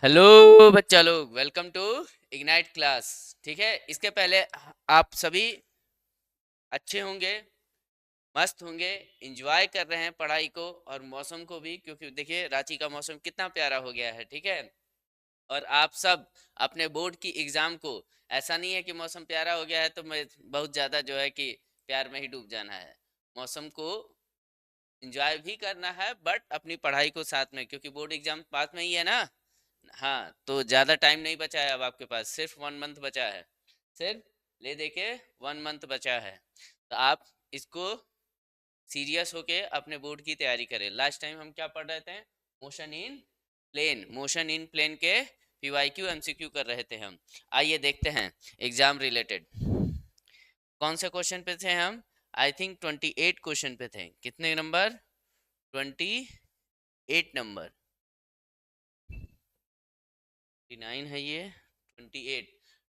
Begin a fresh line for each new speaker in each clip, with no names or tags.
Hello बच्चा लोग, welcome to ignite class. ठीक है, इसके पहले आप सभी अच्छे होंगे, मस्त होंगे, एंजॉय कर रहे हैं पढ़ाई को और मौसम को भी, क्योंकि देखिए रांची का मौसम कितना प्यारा हो गया है। ठीक है, और आप सब अपने बोर्ड की एग्जाम को, ऐसा नहीं है कि मौसम प्यारा हो गया है तो मैं बहुत ज़्यादा जो है कि प्यार में ही डूब जाना है। मौसम को एंजॉय भी करना है, बट अपनी पढ़ाई को साथ में, क्योंकि बोर्ड एग्जाम पास में ही है ना। हाँ, तो ज़्यादा टाइम नहीं बचा है अब आपके पास, सिर्फ 1 मंथ बचा है। सिर्फ ले दे के 1 मंथ बचा है, तो आप इसको सीरियस होके अपने बोर्ड की तैयारी करें। लास्ट टाइम हम क्या पढ़ रहे थे? Motion in plane. Motion in plane के पीवाईक्यू एमसीक्यू कर रहे थे हम। आइए देखते हैं एग्जाम रिलेटेड कौन से क्वेश्चन पे थे हम। आई थिंक 28 क्वेश्चन पे थे। कितने नंबर? 28 नंबर। 29 है ये। 28।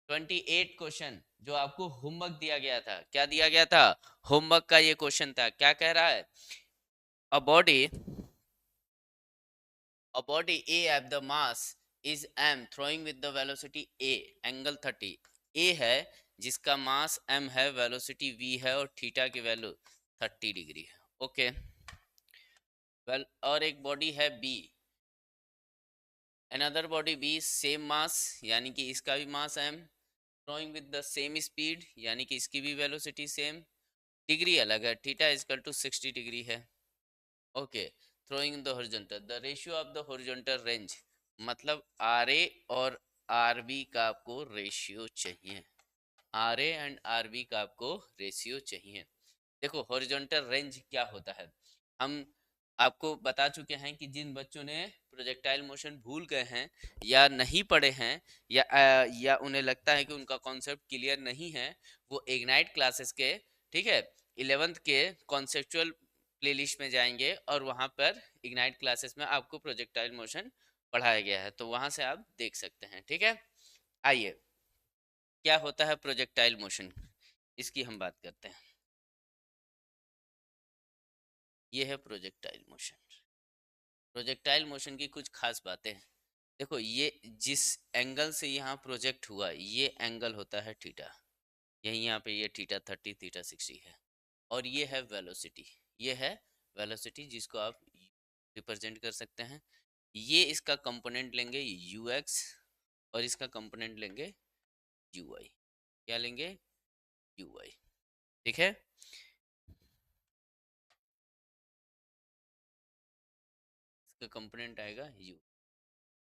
28 क्वेश्चन जो आपको होमवर्क दिया गया था। क्या दिया गया था? होमवर्क का ये क्वेश्चन था। क्या कह रहा है? A body A at the mass is m throwing with the velocity a angle 30। a है जिसका मास m है, वेलोसिटी v है और थीटा की वैल्यू 30 डिग्री है। ओके, वेल, और एक बॉडी है b, another body b same mass, यानी कि इसका भी मास m, throwing with the same speed, यानी कि इसकी भी वेलोसिटी सेम, डिग्री अलग है, थीटा इजकल टू 60 डिग्री है। Okay, throwing in the horizontal, the ratio of the horizontal range, मतलब आर ए और आर बी का आपको रेशियो चाहिए। R A and R B का आपको रेशियो चाहिए। देखो हॉरिजॉन्टल रेंज क्या होता है, हम आपको बता चुके हैं कि जिन बच्चों ने प्रोजेक्टाइल मोशन भूल गए हैं या नहीं पढ़े हैं, या उन्हें लगता है कि उनका कॉन्सेप्ट क्लियर नहीं है, वो इग्नाइट क्लासेस के, ठीक है, 11th के कॉन्सेप्चुअल प्लेलिस्ट में जाएंगे और वहां पर इग्नाइट क्लासेस में आपको प्रोजेक्टाइल मोशन पढ़ाया गया है, तो वहां से आप देख सकते हैं। ठीक है, आइए क्या होता है प्रोजेक्टाइल मोशन, इसकी हम बात करते हैं। ये है प्रोजेक्टाइल मोशन। प्रोजेक्टाइल मोशन की कुछ खास बातें हैं। देखो, ये जिस एंगल से यहाँ प्रोजेक्ट हुआ, ये एंगल होता है थीटा। यही यहाँ पे ये थीटा 30, थीटा 60 है। और ये है वेलोसिटी। ये है वेलोसिटी जिसको आप रिप्रेजेंट कर सकते हैं। ये इसका कंपोनेंट लेंगे यू एक्स और इसका कंपोनेंट लेंगे यू वाई। क्या लेंगे? U Y. ठीक है, इसका कंपोनेंट आएगा यू।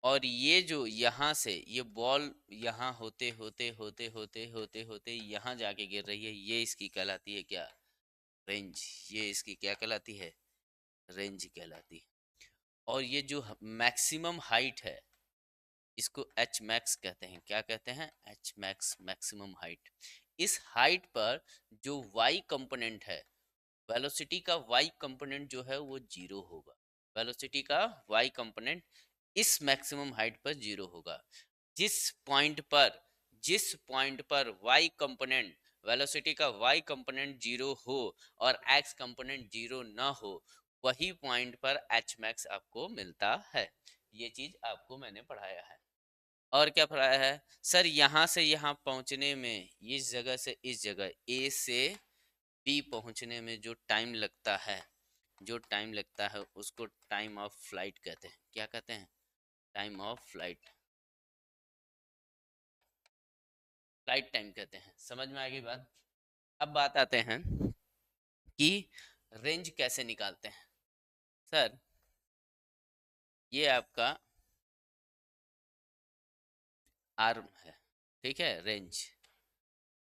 और ये जो यहाँ से ये बॉल यहाँ होते होते होते होते होते होते यहाँ जाके गिर रही है, ये इसकी कहलाती है क्या? रेंज। ये इसकी क्या कहलाती है? रेंज कहलाती है। और ये जो मैक्सिमम हाइट है, इसको एच मैक्स कहते हैं। क्या कहते हैं? H max, maximum height. इस हाइट पर जो वाई कंपोनेंट है, वेलोसिटी का वाई कंपोनेंट जो है वो जीरो होगा। वेलोसिटी का वाई कंपोनेंट इस मैक्सिमम हाइट पर जीरो होगा। जिस पॉइंट पर जिस पॉइंट पर वाई कंपोनेंट, वेलोसिटी का वाई कंपोनेंट जीरो हो और एक्स कंपोनेंट जीरो ना हो, वही पॉइंट पर एच मैक्स आपको मिलता है। ये चीज आपको मैंने पढ़ाया है। और क्या पढ़ाया है सर? यहाँ से यहाँ पहुंचने में, इस जगह से इस जगह ए से बी पहुंचने में जो टाइम लगता है, जो टाइम लगता है उसको टाइम ऑफ फ्लाइट कहते हैं। क्या कहते हैं? Time of flight. Flight time कहते हैं। समझ में आ गई बात? अब बात आते हैं कि रेंज कैसे निकालते हैं। सर, ये आपका आर्म है, ठीक है, रेंज।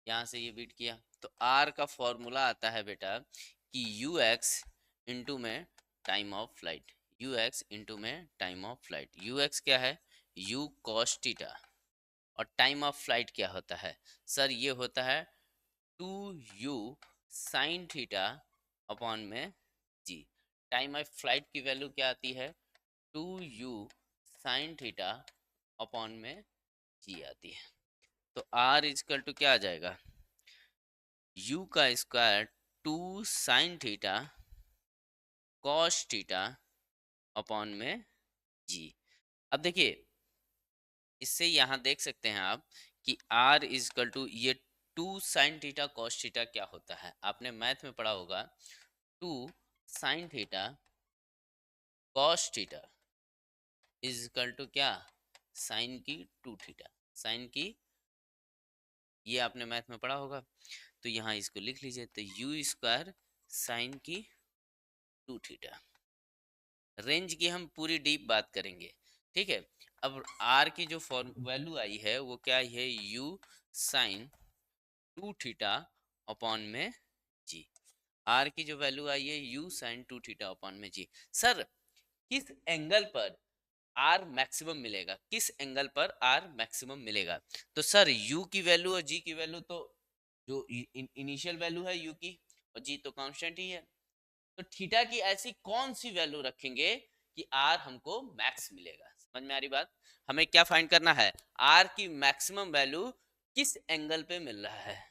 यहाँ से ये बीट किया तो आर का फॉर्मूला आता है बेटा कि यू एक्स इंटू में time of flight. U x into में time of flight. U x क्या है? U cos theta. और टाइम ऑफ फ्लाइट क्या होता है सर? ये होता है 2u साइन थीटा अपॉन में जी। टाइम ऑफ फ्लाइट की वैल्यू क्या आती है? 2u साइन थीटा अपॉन में जी आती है। तो r इजकल टू क्या आ जाएगा? u का square 2 sine theta cos theta upon में जी। अब देखिए, इससे यहाँ देख सकते हैं आप कि r इजकल टू ये 2 साइन थीटा कॉस थीटा क्या होता है, आपने मैथ में पढ़ा होगा 2 sine theta cos theta is equal to क्या, साइन की 2 थीटा, साइन की, ये आपने मैथ में पढ़ा होगा। तो यहाँ इसको लिख लीजिए, तो यू स्क्वायर साइन की 2 थीटा। रेंज की हम पूरी डीप बात करेंगे, ठीक है। अब आर की जो फॉर्म वैल्यू आई है वो क्या है, यू साइन 2 थीटा अपॉन में जी। आर की जो वैल्यू आई है यू साइन 2 थीटा अपॉन में जी। सर किस एंगल पर आर मैक्सिमम मिलेगा, किस एंगल पर आर मैक्सिमम मिलेगा? तो सर यू की वैल्यू और जी की वैल्यू तो जो इनिशियल वैल्यू है यू की, और जी तो कांस्टेंट ही है। तो थीटा की ऐसी कौन सी वैल्यू रखेंगे कि आर हमको मैक्स मिलेगा? समझ में आ रही बात? हमें क्या फाइंड करना है, आर की मैक्सिमम वैल्यू किस एंगल पे मिल रहा है।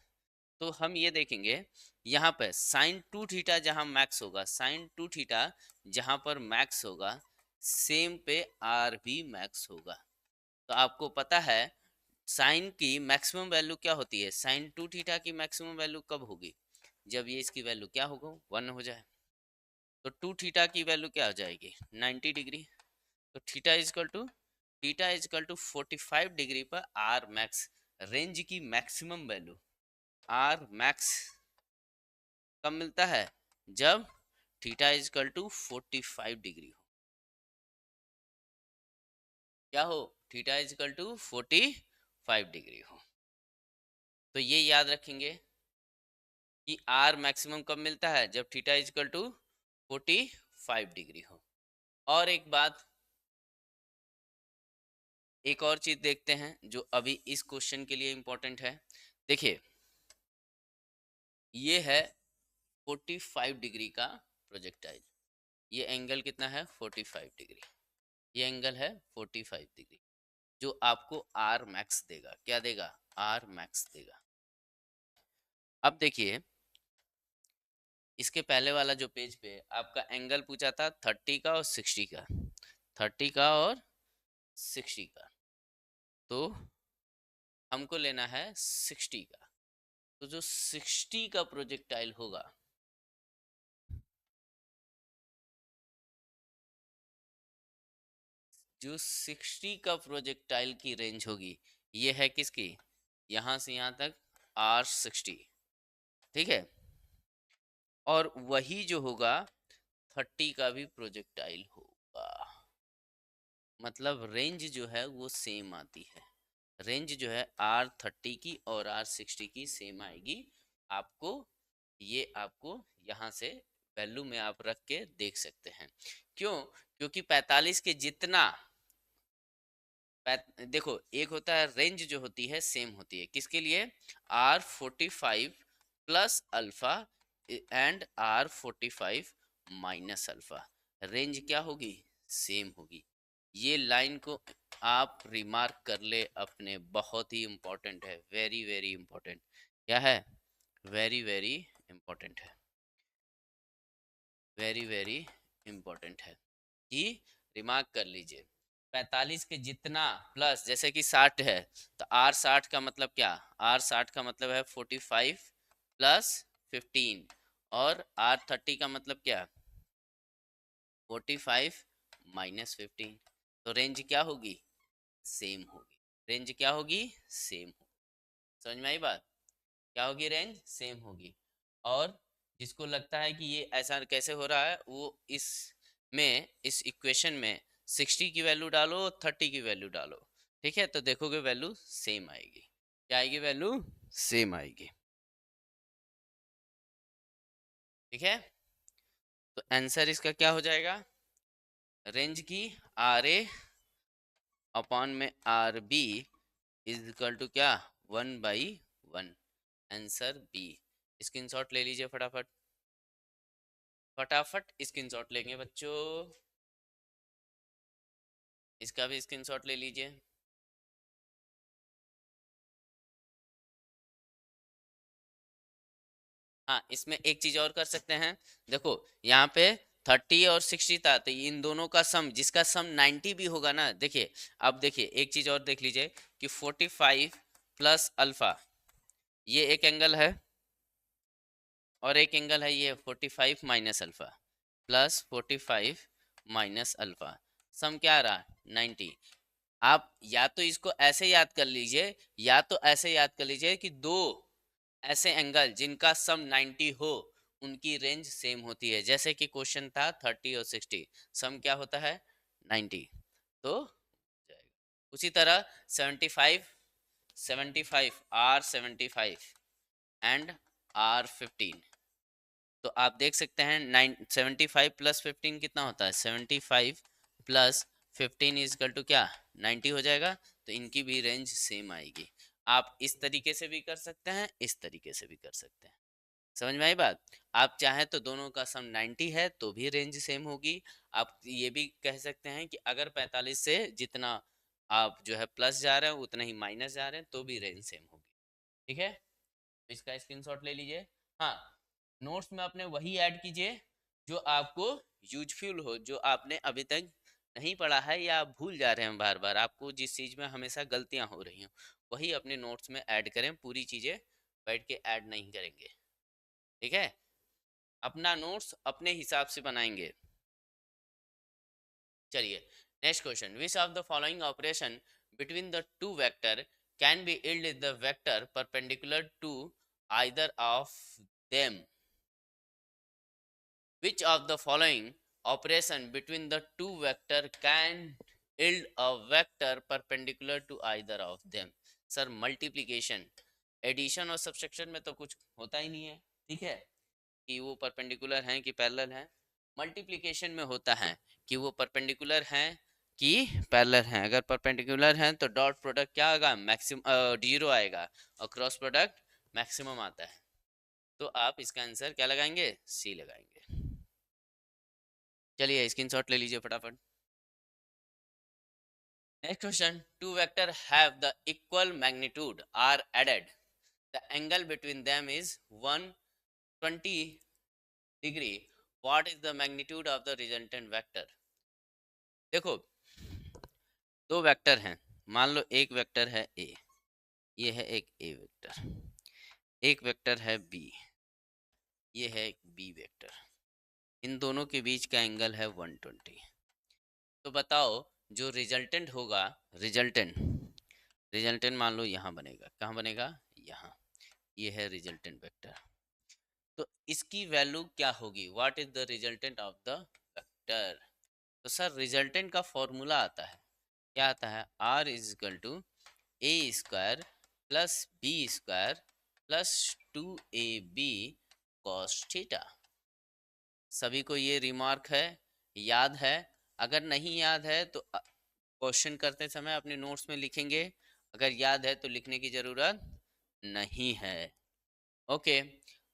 तो हम ये देखेंगे यहाँ पे साइन 2 थीटा जहां मैक्स होगा, साइन 2 थीटा जहां पर मैक्स होगा, सेम पे आर भी मैक्स होगा। तो आपको पता है साइन की मैक्सिमम वैल्यू क्या होती है, साइन 2 थीटा की मैक्सिमम वैल्यू कब होगी, जब ये इसकी वैल्यू क्या होगा 1 हो जाए। तो 2 थीटा की वैल्यू क्या हो जाएगी 90 डिग्री। तो थीटा इजकल टू 45 डिग्री पर आर मैक्स, रेंज की मैक्सिमम वैल्यू आर मैक्स कब मिलता है, जब थीटा इजकल टू 45 डिग्री हो। क्या हो, थीटा इजकल टू 45 डिग्री हो। तो ये याद रखेंगे कि आर मैक्सिमम कब मिलता है, जब थीटा इजकल टू 45 डिग्री हो। और एक बात, एक और चीज देखते हैं जो अभी इस क्वेश्चन के लिए इंपॉर्टेंट है। देखिए ये है 45 डिग्री का प्रोजेक्टाइल, ये एंगल कितना है 45 डिग्री, ये एंगल है 45 डिग्री, जो आपको आर मैक्स देगा, क्या देगा, आर मैक्स देगा। अब देखिए इसके पहले वाला जो पेज पे आपका एंगल पूछा था 30 का और 60 का, 30 का और 60 का, तो हमको लेना है 60 का। तो जो 60 का प्रोजेक्टाइल होगा, जो 60 का प्रोजेक्टाइल की रेंज होगी, ये है किसकी, यहां से यहां तक R60, ठीक है। और वही जो होगा 30 का भी प्रोजेक्टाइल होगा, मतलब रेंज जो है वो सेम आती है। रेंज जो है R30 की और R60 की सेम आएगी आपको। ये आपको यहाँ से वैल्यू में आप रख के देख सकते हैं। क्यों? क्योंकि 45 के जितना देखो, एक होता है रेंज जो होती है सेम होती है किसके लिए, R45 plus alpha and R45 minus alpha, range क्या होगी, सेम होगी। ये लाइन को आप रिमार्क कर ले अपने, बहुत ही इंपॉर्टेंट है, वेरी वेरी इंपॉर्टेंट। क्या है, वेरी वेरी इंपॉर्टेंट है, वेरी वेरी इंपॉर्टेंट है कि रिमार्क कर लीजिए। 45 के जितना प्लस, जैसे कि 60 है तो R60 का मतलब क्या, R60 का मतलब है 45 प्लस 15, और R30 का मतलब क्या 45 माइनस 15। तो रेंज क्या होगी, सेम होगी, रेंज क्या होगी, सेम होगी। समझ में आई बात, क्या होगी, रेंज सेम होगी। और जिसको लगता है कि ये ऐसा कैसे हो रहा है, वो इस में, इस इक्वेशन में 60 की वैल्यू डालो 30 की वैल्यू डालो, ठीक है, तो देखोगे वैल्यू सेम आएगी। क्या आएगी, वैल्यू सेम आएगी, ठीक है। तो आंसर इसका क्या हो जाएगा, रेंज की आर ए अपॉन में R B is equal to क्या, 1/1। Answer B. स्क्रीनशॉट ले लीजिए फटाफट, फटाफट स्क्रीनशॉट लेंगे बच्चों, इसका भी स्क्रीनशॉट ले लीजिए। हाँ, इसमें एक चीज और कर सकते हैं, देखो यहाँ पे 30 और 60 था, तो इन दोनों का सम, जिसका सम 90 भी होगा ना, देखिए अब देखिए एक चीज और देख लीजिए कि 45 प्लस अल्फा, ये एक एंगल है, और एक एंगल है ये 45 minus alpha, plus 45 minus alpha, sum क्या आ रहा 90। आप या तो इसको ऐसे याद कर लीजिए, या तो ऐसे याद कर लीजिए कि दो ऐसे एंगल जिनका सम 90 हो, उनकी रेंज सेम होती है। जैसे कि क्वेश्चन था 30 और 60, सम क्या होता है 90, तो जाएगा। उसी तरह 75, 75 R75 एंड R15, तो आप देख सकते हैं 75 प्लस 15 कितना होता है 75 प्लस 15 इजकल टू क्या 90 हो जाएगा। तो इनकी भी रेंज सेम आएगी। आप इस तरीके से भी कर सकते हैं, इस तरीके से भी कर सकते हैं। समझ में आई बात? आप चाहें तो दोनों का सम 90 है तो भी रेंज सेम होगी। आप ये भी कह सकते हैं कि अगर 45 से जितना आप जो है प्लस जा रहे हैं उतना ही माइनस जा रहे हैं तो भी रेंज सेम होगी। ठीक है, इसका स्क्रीनशॉट ले लीजिए। हाँ, नोट्स में अपने वही ऐड कीजिए जो आपको यूजफुल हो, जो आपने अभी तक नहीं पढ़ा है या आप भूल जा रहे हैं बार बार, आपको जिस चीज़ में हमेशा गलतियां हो रही हैं वही अपने नोट्स में ऐड करें। पूरी चीज़ें बैठ के ऐड नहीं करेंगे, ठीक है? अपना नोट्स अपने हिसाब से बनाएंगे। चलिए next question, which of the following operation between the two vector can be yield the vector perpendicular to either of them? Which of the following operation between the two vector can yield a vector perpendicular to either of them? Sir multiplication, addition और subtraction में तो कुछ होता ही नहीं है, ठीक है, कि वो परपेंडिकुलर हैं कि पैरेलल हैं। मल्टीप्लिकेशन में होता है कि वो परपेंडिकुलर हैं कि पैरेलल हैं। अगर परपेंडिकुलर हैं तो डॉट प्रोडक्ट क्या आएगा मैक्सिमम जीरो आएगा, और क्रॉस प्रोडक्ट मैक्सिमम आता है। तो आप इसका आंसर क्या लगाएंगे, सी लगाएंगे। चलिए स्क्रीनशॉट ले लीजिए फटाफट। Next question, two vector have the equal magnitude are added, the angle between them is 120 degree, what is the magnitude of the resultant vector? देखो दो वेक्टर हैं, मान लो एक वेक्टर है ए, ये है एक ए वेक्टर, एक वेक्टर है बी, ये है एक बी वेक्टर, इन दोनों के बीच का एंगल है 120। तो बताओ जो रिजल्टेंट होगा, रिजल्टेंट रिजल्टेंट मान लो यहाँ बनेगा, कहाँ बनेगा यहाँ, ये है रिजल्टेंट वेक्टर, तो इसकी वैल्यू क्या होगी, what is the resultant of the vector? तो सर रिजल्टेंट का फॉर्मूला आता है, क्या आता है, R is equal to A square plus B square plus 2ab cos theta. सभी को ये रिमार्क है, याद है? अगर नहीं याद है तो क्वेश्चन करते समय अपने नोट्स में लिखेंगे, अगर याद है तो लिखने की जरूरत नहीं है। ओके,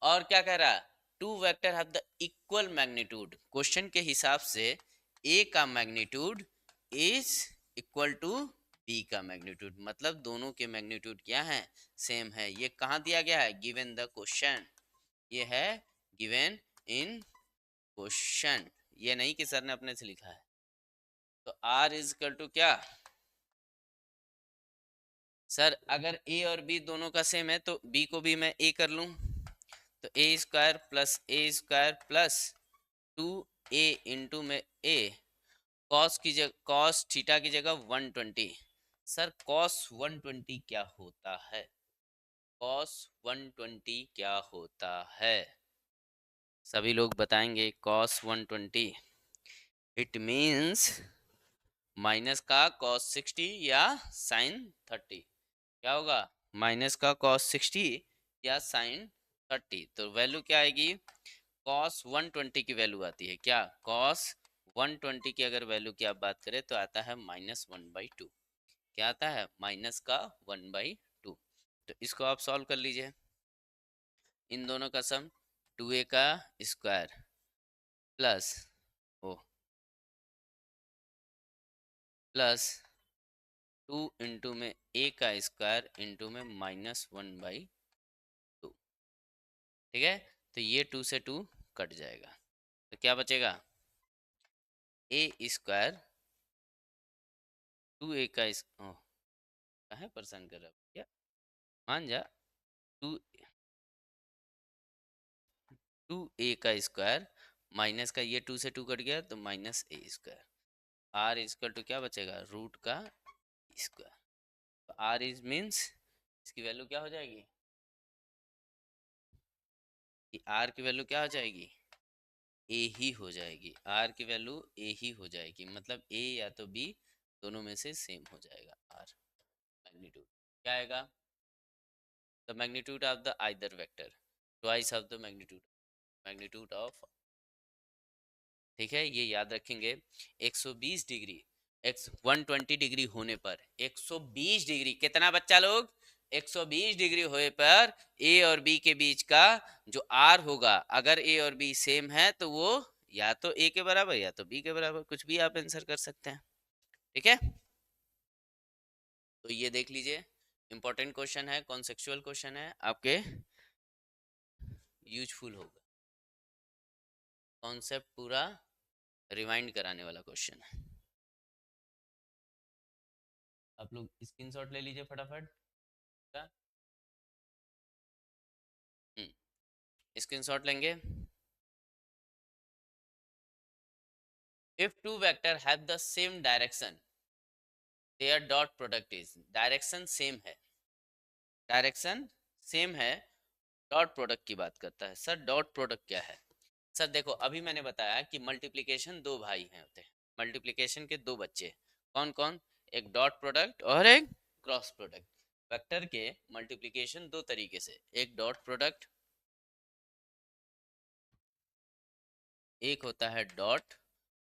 और क्या कह रहा है, two vector have the equal magnitude, question के हिसाब से ए का magnitude is equal to B का मैग्नीट्यूड, मतलब दोनों के मैग्नीट्यूड क्या है, सेम है। ये कहाँ दिया गया है, गिवन द क्वेश्चन, ये है गिवन इन क्वेश्चन, ये नहीं कि सर ने अपने से लिखा है। तो आर इज इक्वल टू क्या, सर अगर ए और बी दोनों का सेम है तो बी को भी मैं ए कर लूं, तो ए स्क्वायर प्लस ए स्क्वायर प्लस 2a इंटू में ए, कॉस की जगह कॉस थीटा की जगह 120। सर कॉस 120 क्या होता है, कॉस 120 क्या होता है, सभी लोग बताएंगे कॉस 120, इट मीन्स माइनस का कॉस 60 या साइन 30, क्या होगा माइनस का कॉस 60 या साइन 30, तो वैल्यू क्या आएगी, कॉस 120 की वैल्यू आती है क्या, कॉस 120 की अगर वैल्यू की आप बात करें तो आता है -1/2, क्या आता है माइनस का 1/2। तो इसको आप सॉल्व कर लीजिए, इन दोनों का सम 2a का square plus O plus 2 into में a का स्क्वायर इंटू में -1/2, ठीक है, तो ये 2 से 2 कट जाएगा, तो क्या बचेगा ए स्क्वायर 2a का काहे परेशान कर रहा है क्या, मान जा। टू 2a का स्क्वायर माइनस का, ये 2 से 2 कट गया तो minus a square, R equal to क्या बचेगा, रूट का स्क्वायर। तो आर इज मीन्स इसकी वैल्यू क्या हो जाएगी, कि आर की वैल्यू क्या हो जाएगी, ए ही हो जाएगी। आर की वैल्यू ए ही हो जाएगी, मतलब ए या तो बी, दोनों में से सेम हो जाएगा। आर मैग्नीट्यूड क्या आएगा, the magnitude of the either vector twice of the magnitude of. ठीक है, ये याद रखेंगे। 120 डिग्री एक्स 120 डिग्री होने पर 120 डिग्री कितना बच्चा लोग, 120 डिग्री होने पर ए और बी के बीच का जो आर होगा, अगर ए और बी सेम है तो वो या तो ए के बराबर या तो बी के बराबर, कुछ भी आप आंसर कर सकते हैं। ठीक है, तो ये देख लीजिए, इंपॉर्टेंट क्वेश्चन है, कॉन्सेप्चुअल क्वेश्चन है, आपके यूजफुल होगा, कॉन्सेप्ट पूरा रिवाइंड कराने वाला क्वेश्चन है। आप लोग स्क्रीनशॉट ले लीजिए फटाफट का, स्क्रीनशॉट लेंगे। if two vector have the same direction, their dot product is, direction same है, डायरेक्शन सेम है, डॉट प्रोडक्ट की बात करता है। सर डॉट प्रोडक्ट क्या है, सर देखो अभी मैंने बताया कि मल्टीप्लिकेशन दो भाई हैं होते हैं, मल्टीप्लिकेशन के दो बच्चे, कौन कौन, एक डॉट प्रोडक्ट और एक क्रॉस प्रोडक्ट। वेक्टर के मल्टीप्लिकेशन दो तरीके से, एक डॉट प्रोडक्ट, एक होता है डॉट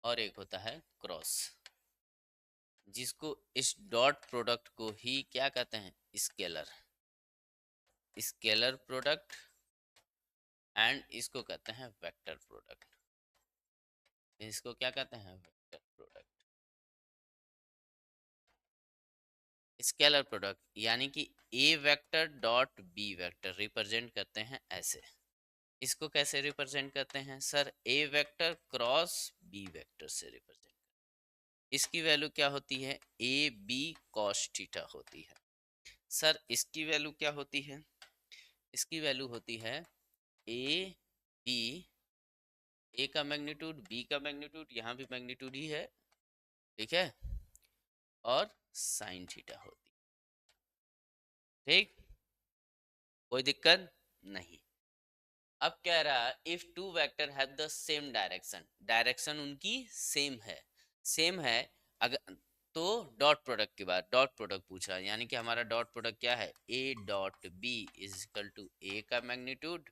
और एक होता है क्रॉस, जिसको इस डॉट प्रोडक्ट को ही क्या कहते हैं, स्केलर, स्केलर प्रोडक्ट, एंड इसको कहते हैं वेक्टर प्रोडक्ट, इसको क्या कहते हैं, वेक्टर प्रोडक्ट। स्केलर प्रोडक्ट यानी कि a vector dot b vector represent करते हैं ऐसे, इसको कैसे रिप्रेजेंट करते हैं sir, a vector cross b vector से रिप्रेजेंट, इसकी वैल्यू क्या होती है, ए बी कॉस थीटा होती है। सर इसकी वैल्यू क्या होती है, इसकी वैल्यू होती है ए बी, ए का मैग्नीट्यूड बी का मैग्नीट्यूड, यहाँ भी मैग्नीट्यूड ही है, ठीक है, और साइन थीटा होती, ठीक, कोई दिक्कत नहीं। अब कह रहा if two vector have the same direction, direction उनकी सेम है, सेम है, अगर तो डॉट प्रोडक्ट के बाद डॉट प्रोडक्ट पूछा, यानी कि हमारा डॉट प्रोडक्ट क्या है, A dot B is equal to A का मैग्नीट्यूड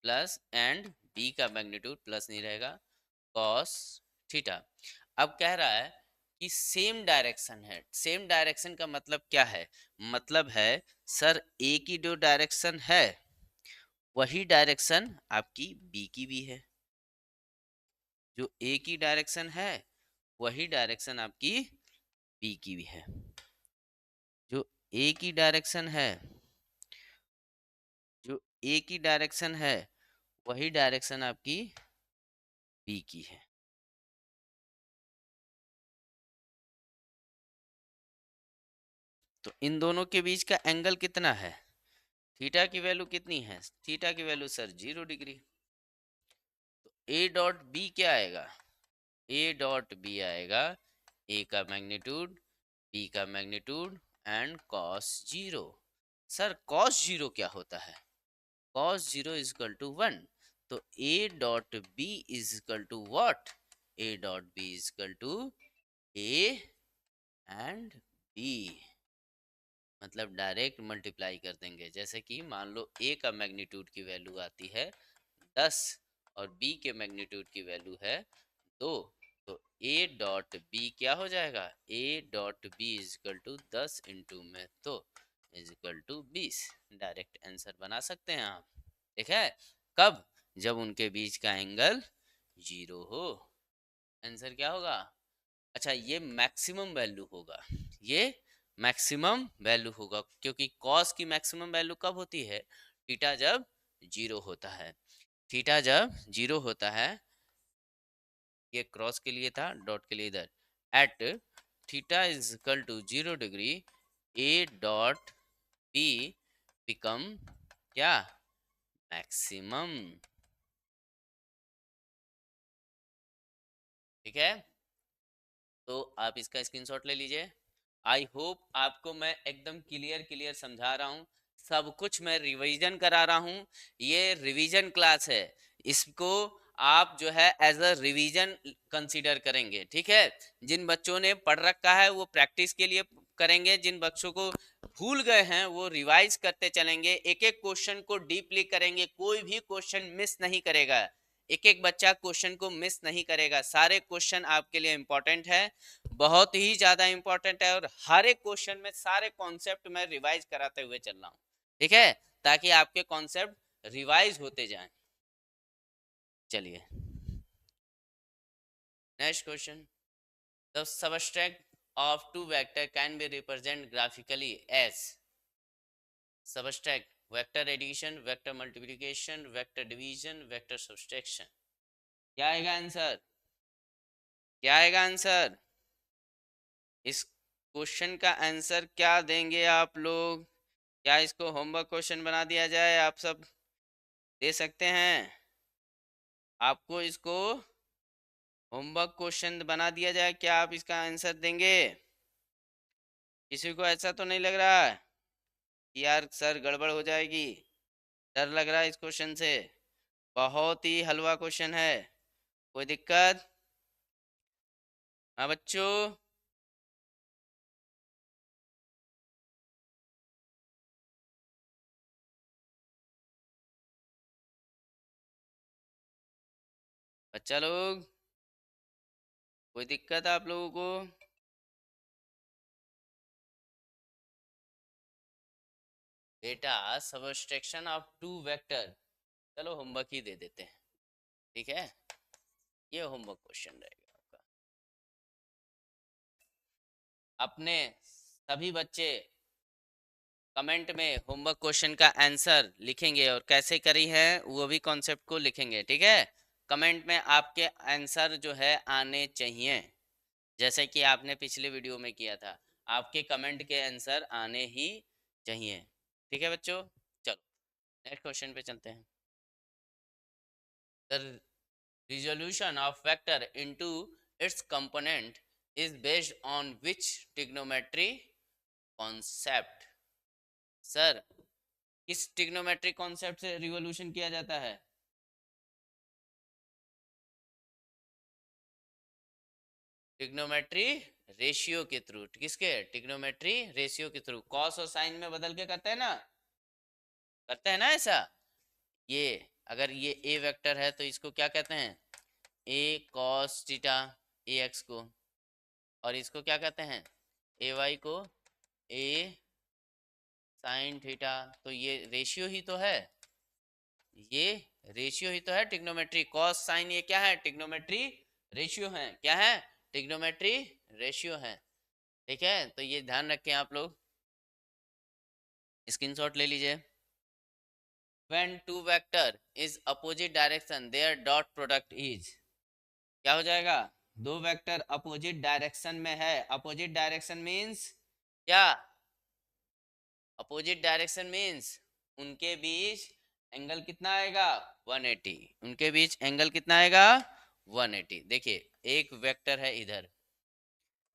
प्लस एंड बी का मैग्नीट्यूड प्लस नहीं रहेगा कॉस थीटा। अब कह रहा है कि सेम डायरेक्शन है, सेम डायरेक्शन का मतलब क्या है, मतलब है सर ए की जो डायरेक्शन है वही डायरेक्शन आपकी बी की भी है, जो ए की डायरेक्शन है वही डायरेक्शन आपकी बी की भी है, जो ए की डायरेक्शन है, जो ए की डायरेक्शन है वही डायरेक्शन आपकी बी की है। तो इन दोनों के बीच का एंगल कितना है, थीटा की वैल्यू कितनी है, थीटा की वैल्यू सर 0 डिग्री। तो ए डॉट बी क्या आएगा, ए डॉट बी आएगा ए का मैग्नीट्यूड बी का magnitude and cos zero. Sir cos zero क्या होता है, cos zero is equal to 1, तो A dot B is equal to what, A dot B is equal to A and B, मतलब direct multiply कर देंगे। जैसे कि मान लो ए का मैग्नीट्यूड की वैल्यू आती है 10 और बी के मैग्नीट्यूड की वैल्यू है 2, तो ए डॉट बी क्या हो जाएगा, A dot B is equal to 10 into में तो is equal to 20, direct answer बना सकते हैं आप। ठीक है, कब, जब उनके बीच का एंगल 0 हो, आंसर क्या होगा, अच्छा ये मैक्सिमम वैल्यू होगा, ये मैक्सिमम वैल्यू होगा, क्योंकि कॉस की मैक्सिमम वैल्यू कब होती है, थीटा जब 0 होता है, थीटा जब 0 होता है, ये क्रॉस के लिए था, डॉट के लिए इधर, at theta is equal to 0 degree A dot B become क्या, मैक्सिमम। ठीक है, तो आप इसका स्क्रीनशॉट ले लीजिए। आई होप आपको मैं एकदम क्लियर समझा रहा हूँ, सब कुछ मैं रिवीजन करा रहा हूँ। ये रिवीजन क्लास है, इसको आप जो है एज अ रिवीजन कंसीडर करेंगे। ठीक है, जिन बच्चों ने पढ़ रखा है वो प्रैक्टिस के लिए करेंगे, जिन बच्चों को भूल गए हैं वो रिवाइज करते चलेंगे, एक एक क्वेश्चन को डीपली करेंगे, कोई भी क्वेश्चन मिस नहीं करेगा, एक एक बच्चा क्वेश्चन को मिस नहीं करेगा, सारे क्वेश्चन आपके लिए इंपॉर्टेंट है, बहुत ही ज्यादा इंपॉर्टेंट है, और हर एक क्वेश्चन में सारे कॉन्सेप्ट मैं रिवाइज कराते हुए चल रहा हूँ। ठीक है, ताकि आपके कॉन्सेप्ट रिवाइज होते जाएं। चलिए next question, the subtract of two vector can be represented graphically as subtract, vector addition, vector multiplication, vector division, vector subtraction। क्या आएगा आंसर, क्या आएगा आंसर, इस क्वेश्चन का आंसर क्या देंगे आप लोग? क्या इसको होमवर्क क्वेश्चन बना दिया जाए? आप सब दे सकते हैं, आपको इसको होमवर्क क्वेश्चन बना दिया जाए, क्या आप इसका आंसर देंगे? किसी को ऐसा तो नहीं लग रहा है कि यार सर गड़बड़ हो जाएगी? डर लग रहा है इस क्वेश्चन से? बहुत ही हलवा क्वेश्चन है, कोई दिक्कत? हाँ बच्चों, बच्चा लोग, कोई दिक्कत आप लोगों को? बेटा सबट्रैक्शन ऑफ टू वेक्टर, चलो होमवर्क ही दे देते हैं। ठीक है, ये होमवर्क क्वेश्चन रहेगा आपका। अपने सभी बच्चे कमेंट में होमवर्क क्वेश्चन का आंसर लिखेंगे, और कैसे करी है वो भी कॉन्सेप्ट को लिखेंगे। ठीक है, कमेंट में आपके आंसर जो है आने चाहिए, जैसे कि आपने पिछले वीडियो में किया था, आपके कमेंट के आंसर आने ही चाहिए। ठीक है बच्चों, चलो नेक्स्ट क्वेश्चन पे चलते हैं। The resolution of vector into its component is based on which trigonometry concept? Sir किस ट्रिग्नोमेट्री कॉन्सेप्ट से रिवोल्यूशन किया जाता है? ट्रिग्नोमेट्री रेशियो के थ्रू। किसके? ट्रिग्नोमेट्री रेशियो के थ्रू, कॉस और साइन में बदल के करते हैं ना, करते हैं ना ऐसा। ये अगर ये ए वेक्टर है तो इसको क्या कहते हैं? ए कॉस थीटा, ए एक्स को, और इसको क्या कहते हैं? ए वाई को ए साइन थीटा। तो ये रेशियो ही तो है, ये रेशियो ही तो है ट्रिग्नोमेट्री। कॉस साइन ये क्या है? ट्रिग्नोमेट्री रेशियो है। क्या है? ट्रिग्नोमेट्री रेशियो है। ठीक है, तो ये ध्यान रखें आप लोग, स्क्रीनशॉट ले लीजिए। when two vector is opposite direction their dot product is, क्या हो जाएगा? दो वेक्टर अपोजिट डायरेक्शन में है, अपोजिट डायरेक्शन मींस क्या? अपोजिट डायरेक्शन मींस उनके बीच एंगल कितना आएगा? 180। उनके बीच एंगल कितना आएगा? 180। देखिए एक वेक्टर है इधर,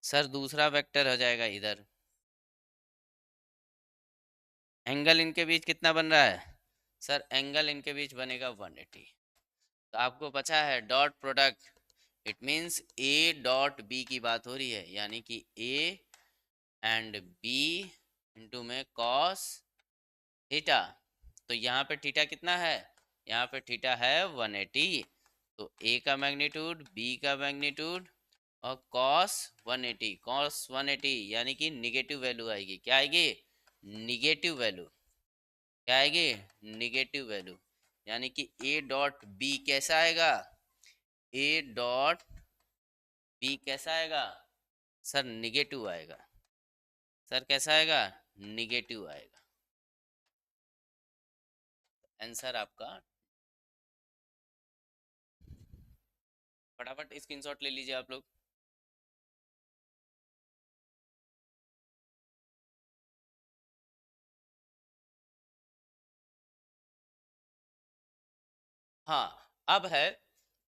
सर दूसरा वेक्टर हो जाएगा इधर, एंगल इनके बीच कितना बन रहा है? सर एंगल इनके बीच बनेगा 180। तो आपको पता है dot product, it means A dot B की बात हो रही है, यानी कि ए एंड बी इंटू में कॉस थीटा। तो यहाँ पे थीटा कितना है? यहाँ पे थीटा है 180। तो ए का मैग्नीट्यूड, बी का मैग्नीट्यूड, और cos 180, cos 180 यानी कि निगेटिव वैल्यू आएगी। क्या आएगी? Negative value. क्या आएगी? Negative value. यानी कि ए डॉट बी कैसा आएगा? ए डॉट बी कैसा आएगा? सर निगेटिव आएगा। सर कैसा आएगा? निगेटिव आएगा। आंसर आपका फटाफट स्क्रीनशॉट ले लीजिए आप लोग। हाँ, अब है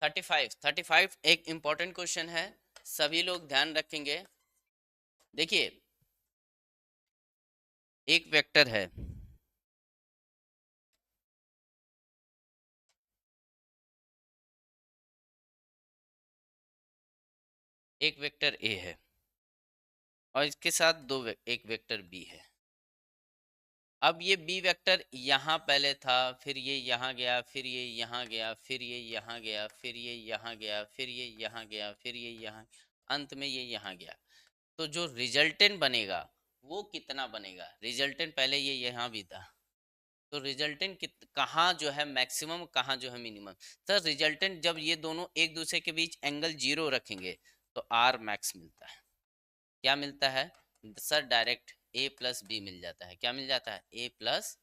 35 एक इंपॉर्टेंट क्वेश्चन है, सभी लोग ध्यान रखेंगे। देखिए, एक वेक्टर है, एक वेक्टर ए है और इसके साथ एक वेक्टर बी है। अब ये बी वेक्टर यहाँ पहले था, फिर ये यहाँ गया, फिर ये यहाँ गया, फिर ये यहाँ गया, फिर ये यहाँ गया, फिर ये यहाँ गया, फिर ये यहाँ, अंत में ये यहाँ गया। तो जो रिजल्टेंट बनेगा वो कितना बनेगा? रिजल्टेंट पहले ये यहाँ भी था, तो रिजल्टेंट कहाँ जो है मैक्सिमम, कहाँ जो है मिनिमम? सर रिजल्टेंट जब ये दोनों एक दूसरे के बीच एंगल 0 रखेंगे तो आर मैक्स मिलता है। क्या मिलता है सर? डायरेक्ट ए प्लस बी मिल जाता है। क्या मिल जाता है? ए प्लस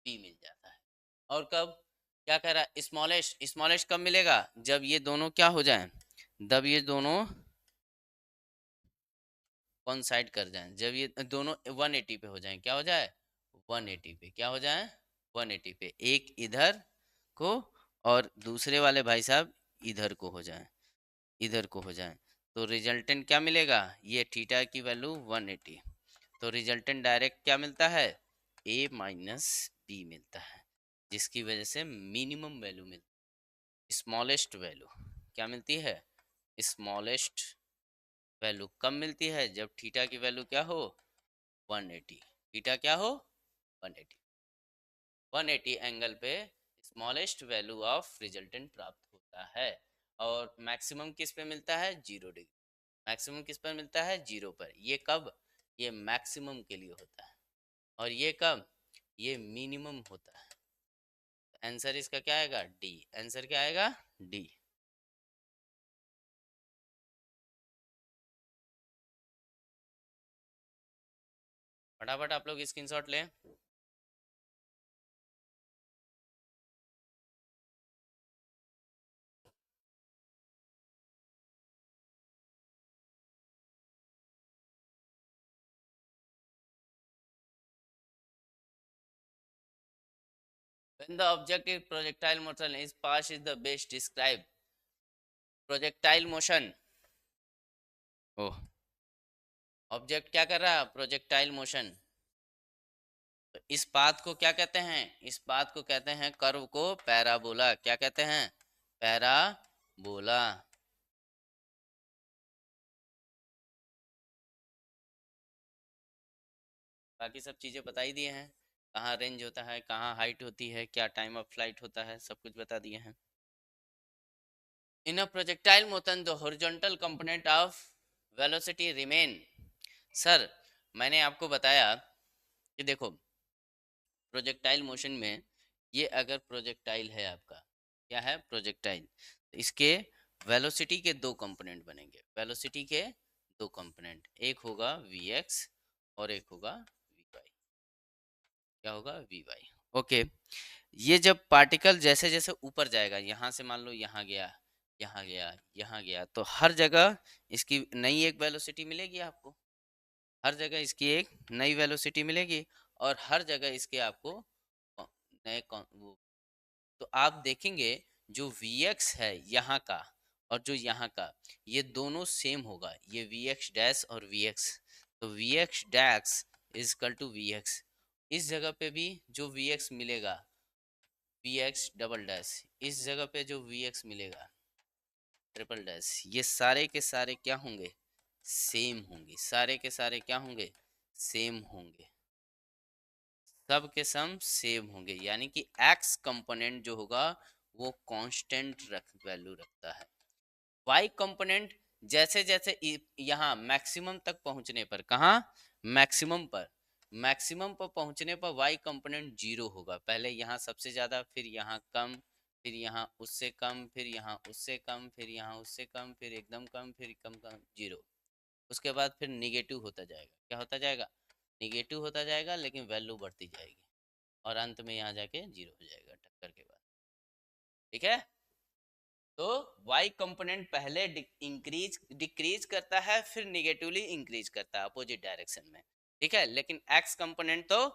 बी मिल जाता है। और कब? क्या कह रहा है? स्मॉलेस्ट। स्मॉलेस्ट कब मिलेगा? जब ये दोनों क्या हो जाएं, जब ये दोनों कॉन्साइड कर जाएं, जब ये दोनों 180 पे हो जाएं। क्या हो जाए? 180 पे। क्या हो जाए? 180 पे। एक इधर को और दूसरे वाले भाई साहब इधर को हो जाएं, इधर को हो जाएं। तो रिजल्टेंट क्या मिलेगा? ये थीटा की वैल्यू 180। तो रिजल्टेंट डायरेक्ट क्या मिलता है? ए माइनस बी मिलता है, जिसकी वजह से मिनिमम वैल्यू मिलती है, स्मॉलेस्ट वैल्यू। क्या मिलती है? स्मॉलेस्ट वैल्यू कब मिलती है? जब थीटा की वैल्यू क्या हो? 180। थीटा क्या हो? 180। 180 एंगल पे स्मॉलेस्ट वैल्यू ऑफ रिजल्टेंट प्राप्त होता है। और मैक्सिमम किस पे मिलता है? 0 डिग्री। मैक्सिमम किस पर मिलता है? 0 पर। ये कब? ये मैक्सिमम के लिए होता है। और ये कब? ये मिनिमम होता है। आंसर इसका क्या आएगा? डी। आंसर क्या आएगा? डी। फटाफट आप लोग स्क्रीनशॉट लें। When the objective projectile motion is passed is the best describe projectile motion। Oh, object क्या कर रहा है? Projectile motion. तो इस पाथ को क्या कहते हैं? इस पाथ को कहते हैं, कर्व को पैराबोला। क्या कहते हैं? पैराबोला। बाकी सब चीजें बता ही दिए हैं, कहाँ रेंज होता है, कहाँ हाइट होती है, क्या टाइम ऑफ फ्लाइट होता है, सब कुछ बता दिए हैं। In a projectile motion the horizontal component of velocity remain. Sir मैंने आपको बताया कि देखो, प्रोजेक्टाइल मोशन में ये अगर प्रोजेक्टाइल है आपका, क्या है? प्रोजेक्टाइल। तो इसके वेलोसिटी के दो कंपोनेंट बनेंगे। वेलोसिटी के दो कंपोनेंट, एक होगा vx और एक होगा vy। क्या होगा? vy। ओके। ये जब पार्टिकल जैसे जैसे ऊपर जाएगा, यहाँ से मान लो यहाँ गया, यहाँ गया, यहाँ गया, तो हर जगह इसकी नई एक वेलोसिटी मिलेगी आपको। हर जगह इसकी एक नई वेलोसिटी मिलेगी और हर जगह इसके आपको नए वो। तो आप देखेंगे जो Vx है यहाँ का और जो यहाँ का, ये दोनों सेम होगा। ये Vx डैश और Vx, तो Vx dash is equal to Vx। इस जगह पे भी जो Vx मिलेगा, Vx डबल डैश, इस जगह पे जो Vx मिलेगा ट्रिपल डैश, ये सारे के सारे क्या होंगे? सेम होंगे। सारे के सारे क्या होंगे? सेम होंगे। सब के सम सेम होंगे, यानी कि एक्स कंपोनेंट जो होगा वो कांस्टेंट वैल्यू रखता है। वाई कंपोनेंट जैसे जैसे यहाँ मैक्सिमम तक पहुंचने पर, कहाँ? मैक्सिमम पर। मैक्सिमम पर पहुंचने पर वाई कंपोनेंट 0 होगा। पहले यहाँ सबसे ज्यादा, फिर यहाँ कम, फिर यहाँ उससे कम, फिर यहाँ उससे कम, फिर यहाँ उससे कम, फिर एकदम कम, फिर कम कम 0। उसके बाद फिर निगेटिव होता जाएगा। क्या होता जाएगा? निगेटिव होता जाएगा, लेकिन वैल्यू बढ़ती जाएगी और अंत में यहाँ जाके 0 हो जाएगा टक्कर के बाद। ठीक है? तो y कंपोनेंट पहले डिक्रीज करता है, फिर निगेटिवली इंक्रीज करता है अपोजिट डायरेक्शन में, ठीक है, लेकिन x कंपोनेंट तो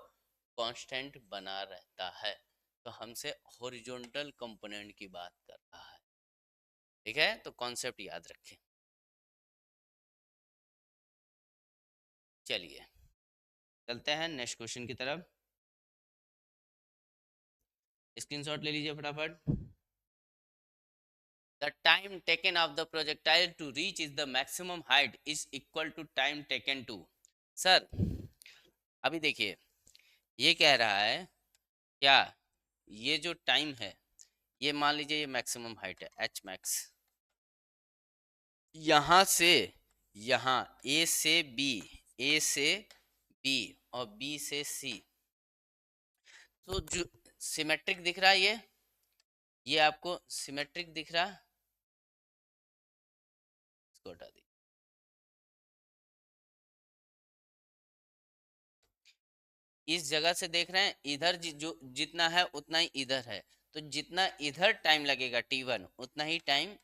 कांस्टेंट बना रहता है। तो हमसे हॉरिजॉन्टल कंपोनेंट की बात कर रहा है, ठीक है, तो कॉन्सेप्ट याद रखें। चलिए चलते हैं नेक्स्ट क्वेश्चन की तरफ। स्क्रीनशॉट ले लीजिए फटाफट। The time taken of the projectile to reach is the maximum height is equal to time taken to। Sir अभी देखिए ये कह रहा है क्या, ये जो टाइम है ये मान लीजिए ये मैक्सिमम हाइट है एच मैक्स, यहाँ से यहाँ ए से बी, ए से बी और बी से सी, तो जो सिमेट्रिक दिख रहा है ये आपको सिमेट्रिक दिख रहा है, इसको हटा दी। इस जगह से देख रहे हैं इधर जो जितना है उतना ही इधर है, तो जितना इधर टाइम लगेगा t1 उतना ही टाइम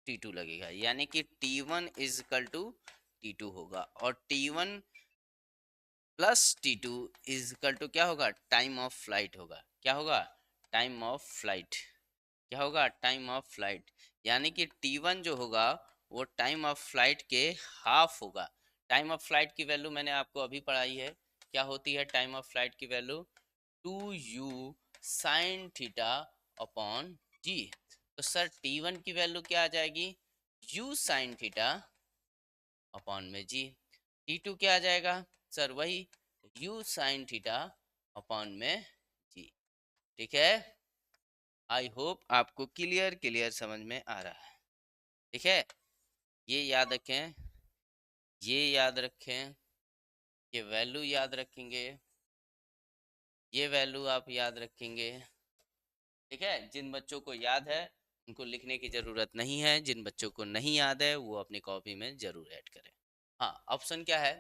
t2 लगेगा, यानी कि t1 is equal to t2 होगा, और t1 plus t2 is equal to क्या होगा, टाइम ऑफ फ्लाइट होगा। क्या होगा, टाइम ऑफ फ्लाइट। क्या होगा, टाइम ऑफ फ्लाइट, यानी कि t1 जो होगा वो टाइम ऑफ फ्लाइट के हाफ होगा। टाइम ऑफ फ्लाइट की वैल्यू मैंने आपको अभी पढ़ाई है, क्या होती है टाइम ऑफ फ्लाइट की value, 2u sine theta upon g. तो सर t1 की वैल्यू क्या आ जाएगी, u साइन थीटा अपॉन में जी। t2 क्या आ जाएगा सर, वही u साइन थीटा अपॉन में जी, ठीक है। आई होप आपको क्लियर समझ में आ रहा है, ठीक है। ये याद रखें, ये याद रखें, ये वैल्यू याद रखेंगे, ये वैल्यू आप याद रखेंगे, ठीक है। जिन बच्चों को याद है उनको लिखने की जरूरत नहीं है, जिन बच्चों को नहीं याद है वो अपनी कॉपी में जरूर ऐड करें। हाँ, ऑप्शन क्या है,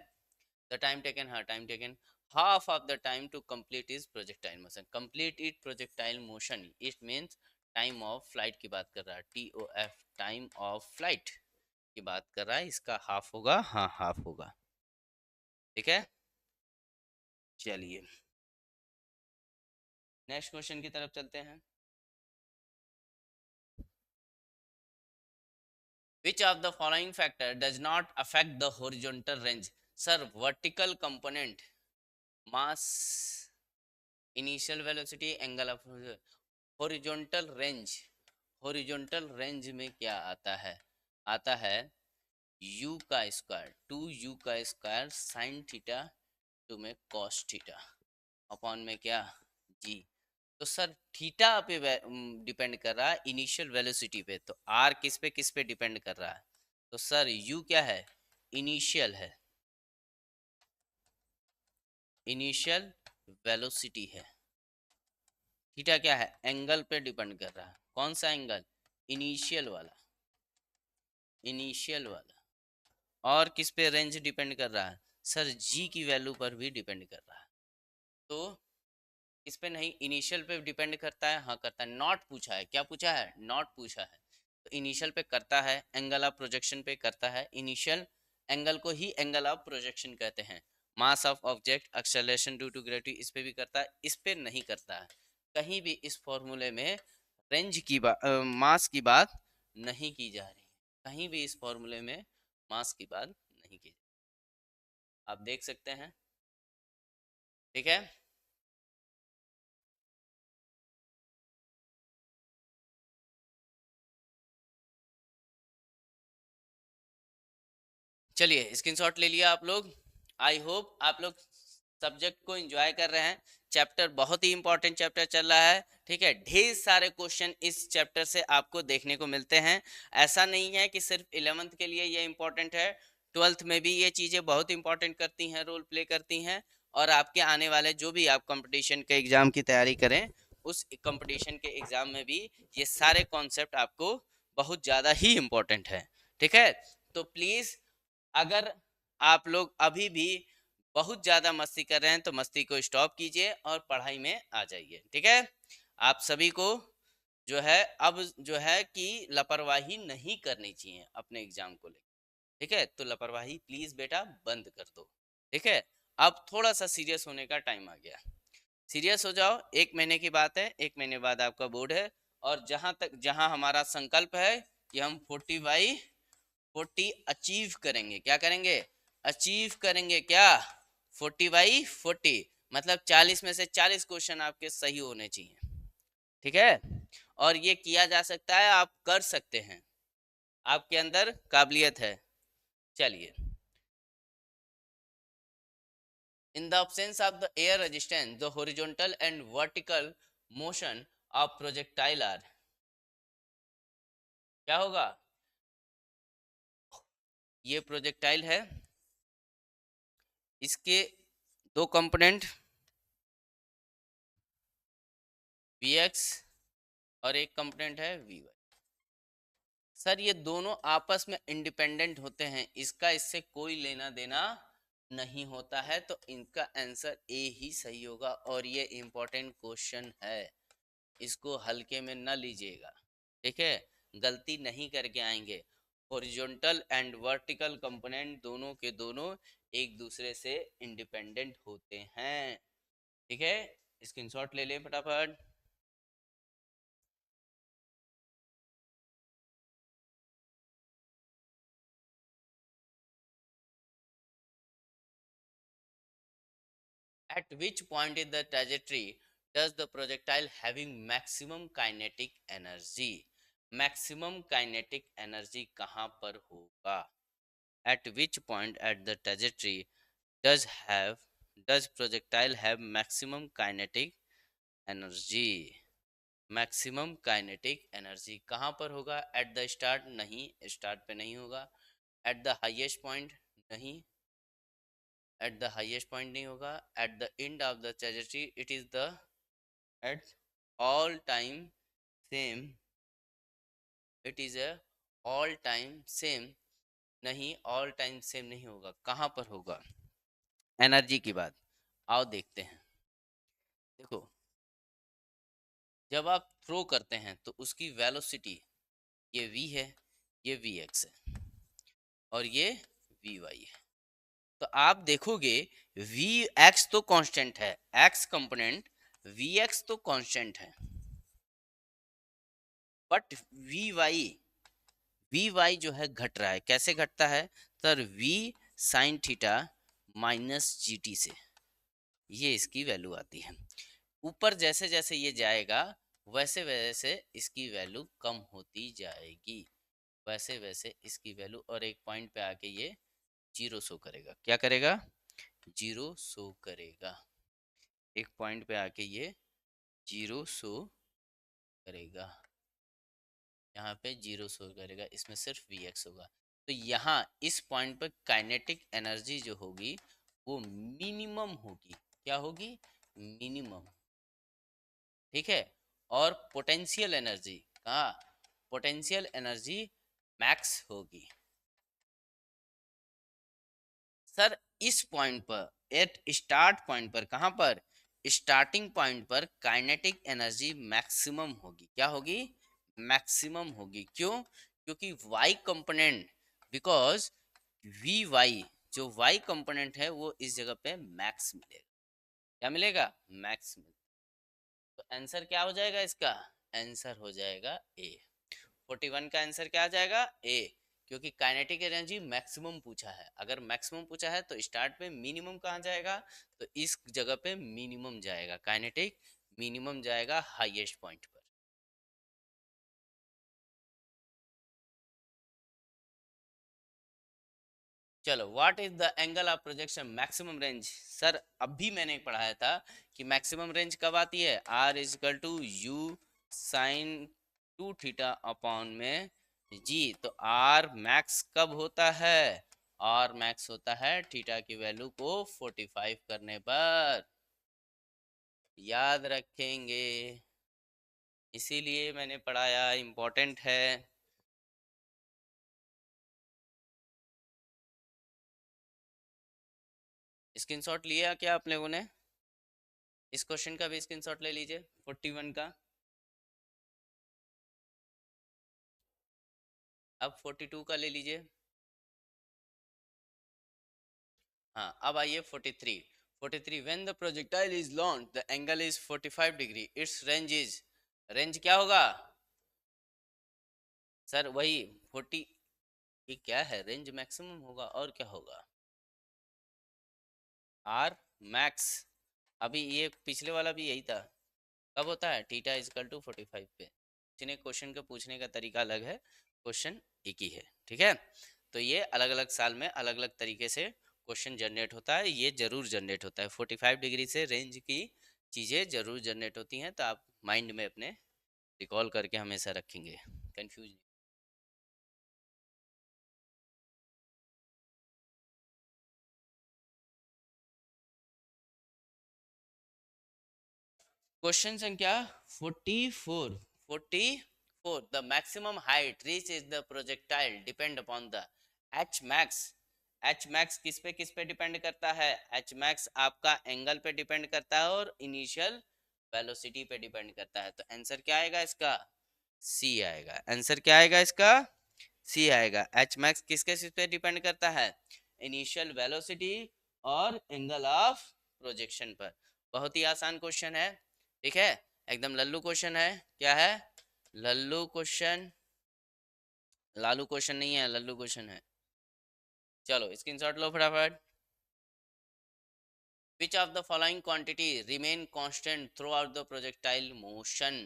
द टाइम टेकन, हाँ time taken half of the time to complete is projectile motion, complete it projectile motion, it means time of flight की बात कर रहा है, TOF टाइम ऑफ फ्लाइट की बात कर रहा है, इसका हाफ होगा, हाँ हाफ होगा, ठीक है। चलिए नेक्स्ट क्वेश्चन की तरफ चलते हैं। Which of the following factor does not affect the horizontal range? Sir, vertical component, mass, initial velocity, angle of horizontal range। horizontal range में क्या आता है, आता है u का स्क्वायर, 2u का स्क्वायर साइन थीटा टू में कॉस थीटा अपॉन में क्या जी। तो सर थीटा पे डिपेंड कर रहा है इनिशियल वेलोसिटी पे, तो आर किस पे डिपेंड कर रहा है, तो सर यू क्या है, इनिशियल है, इनिशियल वेलोसिटी है। थीटा क्या है, एंगल पे डिपेंड कर रहा है, कौन सा एंगल, इनिशियल वाला, इनिशियल वाला। और किस पे रेंज डिपेंड कर रहा है, सर जी की वैल्यू पर भी डिपेंड कर रहा है। तो इस पे नहीं, इनिशियल पे डिपेंड करता है, हाँ करता है, नॉट पूछा है, क्या पूछा है, नॉट पूछा है, तो इनिशियल पे करता है, एंगल ऑफ प्रोजेक्शन पे करता है, इनिशियल एंगल को ही एंगल ऑफ प्रोजेक्शन कहते हैं। Mass of object, acceleration due to gravity, इस पे भी करता है, इस पे नहीं करता है। कहीं भी इस फॉर्मूले में रेंज की बात, मास की बात नहीं की जा रही है, कहीं भी इस फॉर्मूले में मास की बात नहीं की, आप देख सकते हैं, ठीक है। चलिए स्क्रीनशॉट ले लिया आप लोग। आई होप आप लोग सब्जेक्ट को एंजॉय कर रहे हैं, चैप्टर बहुत ही इंपॉर्टेंट चैप्टर चल रहा है, ठीक है। ढेर सारे क्वेश्चन इस चैप्टर से आपको देखने को मिलते हैं, ऐसा नहीं है कि सिर्फ 11th के लिए ये इंपॉर्टेंट है, 12th में भी ये चीज़ें बहुत इंपॉर्टेंट करती हैं, रोल प्ले करती हैं, और आपके आने वाले जो भी आप कंपटीशन के एग्ज़ाम की तैयारी करें उस कंपटीशन के एग्ज़ाम में भी ये सारे कॉन्सेप्ट आपको बहुत ज़्यादा ही इम्पोर्टेंट है, ठीक है। तो प्लीज़ अगर आप लोग अभी भी बहुत ज़्यादा मस्ती कर रहे हैं तो मस्ती को स्टॉप कीजिए और पढ़ाई में आ जाइए, ठीक है। आप सभी को जो है अब जो है कि लापरवाही नहीं करनी चाहिए अपने एग्जाम को लेकर। ठीक है, तो लापरवाही प्लीज बेटा बंद कर दो। ठीक है, अब थोड़ा सा सीरियस होने का टाइम आ गया। सीरियस हो जाओ, 1 महीने की बात है, 1 महीने बाद आपका बोर्ड है। और जहां हमारा संकल्प है कि हम 40/40 अचीव करेंगे। क्या करेंगे? अचीव करेंगे। क्या? 40/40 मतलब 40 में से 40 क्वेश्चन आपके सही होने चाहिए। ठीक है, और ये किया जा सकता है, आप कर सकते हैं, आपके अंदर काबिलियत है। चलिए, in the absence of the air resistance the horizontal and vertical motion of projectile are, क्या होगा? ये प्रोजेक्टाइल है, इसके दो कंपोनेंट Vx और एक कंपोनेंट है Vy। सर ये दोनों आपस में इंडिपेंडेंट होते हैं, इसका इससे कोई लेना देना नहीं होता है, तो इनका आंसर ए ही सही होगा। और ये इंपॉर्टेंट क्वेश्चन है, इसको हल्के में न लीजिएगा। ठीक है, गलती नहीं करके आएंगे। हॉरिजॉन्टल एंड वर्टिकल कंपोनेंट दोनों के दोनों एक दूसरे से इंडिपेंडेंट होते हैं। ठीक है, स्क्रीनशॉट ले लें फटाफट। At which point in the trajectory does the projectile having maximum kinetic energy? Maximum kinetic energy कहाँ पर होगा? At which point at the trajectory does projectile have maximum kinetic energy? Maximum kinetic energy कहाँ पर होगा? At the start? नहीं, start पे नहीं होगा। At the highest point? नहीं, एट द हाईएस्ट पॉइंट नहीं होगा। At the end of the trajectory? It is the at all time same? It is a all time same? नहीं, all time same नहीं होगा। कहाँ पर होगा एनर्जी की बात? आओ देखते हैं। देखो, जब आप थ्रो करते हैं तो उसकी वेलोसिटी, ये v है, ये vx है, और ये vy है। तो आप देखोगे vx तो कांस्टेंट है, x कंपोनेंट vx तो कांस्टेंट है, बट vy जो है घट रहा है। कैसे घटता है sir? v sine theta minus GT से ये इसकी वैल्यू आती है। ऊपर जैसे जैसे ये जाएगा वैसे वैसे इसकी वैल्यू कम होती जाएगी, वैसे वैसे इसकी वैल्यू, और एक पॉइंट पे आके ये जीरो शो करेगा। क्या करेगा? जीरो शो करेगा। एक पॉइंट पे आके ये जीरो शो करेगा, यहाँ पे जीरो शो करेगा, इसमें सिर्फ Vx होगा। तो यहाँ इस पॉइंट पर काइनेटिक एनर्जी जो होगी वो मिनिमम होगी। क्या होगी? मिनिमम। ठीक है, और पोटेंशियल एनर्जी कहाँ? पोटेंशियल एनर्जी मैक्स होगी। सर इस पॉइंट पर, एट स्टार्ट पॉइंट पर, कहां पर? स्टार्टिंग पॉइंट पर काइनेटिक एनर्जी मैक्सिमम होगी। क्या होगी? मैक्सिमम होगी। क्यों? क्योंकि y कंपोनेंट, बिकॉज vy, जो y कंपोनेंट है वो इस जगह पे मैक्स मिलेगा। क्या मिलेगा? मैक्स मिलेगा। तो आंसर क्या हो जाएगा इसका? आंसर हो जाएगा ए। 41 का आंसर क्या आ जाएगा? ए। क्योंकि काइनेटिक एनर्जी मैक्सिमम पूछा है। अगर मैक्सिमम पूछा है तो स्टार्ट में मिनिमम कहाँ जाएगा? तो इस जगह पे मिनिमम जाएगा, काइनेटिक मिनिमम जाएगा हाईएस्ट पॉइंट पर। चलो, what is the angle of projection maximum range? Sir अभी मैंने पढ़ाया था कि मैक्सिमम रेंज कब आती है? R is equal to u sine 2 theta upon में जी। तो आर मैक्स कब होता है? आर मैक्स होता है थीटा की वैल्यू को 45 करने पर। याद रखेंगे, इसीलिए मैंने पढ़ाया, इंपॉर्टेंट है। स्क्रीनशॉट लिया क्या आप लोगों ने? इस क्वेश्चन का भी स्क्रीनशॉट ले लीजिए, 41 का। अब 42 का ले लीजिए। हाँ, अब आइए 43। 43, when the projectile is launch the angle is 45 degree, it's range is, range क्या होगा सर? वही 40, ये क्या है, रेंज मैक्सिमम होगा और क्या होगा, आर मैक्स। अभी ये पिछले वाला भी यही था। कब होता है? थीटा इजकल टू 45 पे। पूछने क्वेश्चन का पूछने का तरीका अलग है, क्वेश्चन एक ही है, ठीक है। तो ये अलग अलग साल में अलग अलग तरीके से क्वेश्चन जनरेट होता है, ये जरूर जनरेट होता है 45 डिग्री से रेंज की चीज़ें जरूर जनरेट होती हैं, तो आप माइंड में अपने रिकॉल करके हमेशा रखेंगे, कंफ्यूज। क्वेश्चन संख्या 44। 44, the maximum height reach is the projectile depend upon the H max. H max किस पे डिपेंड करता है? एच मैक्स आपका एंगल पे डिपेंड करता है और इनिशियल वेलोसिटी पे डिपेंड करता है। तो आंसर क्या आएगा इसका? सी आएगा। आंसर क्या आएगा इसका? सी आएगा। एच मैक्स किस पे डिपेंड करता है? इनिशियल वेलोसिटी और एंगल ऑफ प्रोजेक्शन पर। बहुत ही आसान क्वेश्चन है, ठीक है, एकदम लल्लू क्वेश्चन है। क्या है? लल्लू क्वेश्चन, लालू क्वेश्चन नहीं है, लल्लू क्वेश्चन है। चलो स्क्रीनशॉट लो फटाफट। Which of the following quantity remain constant throughout the projectile motion?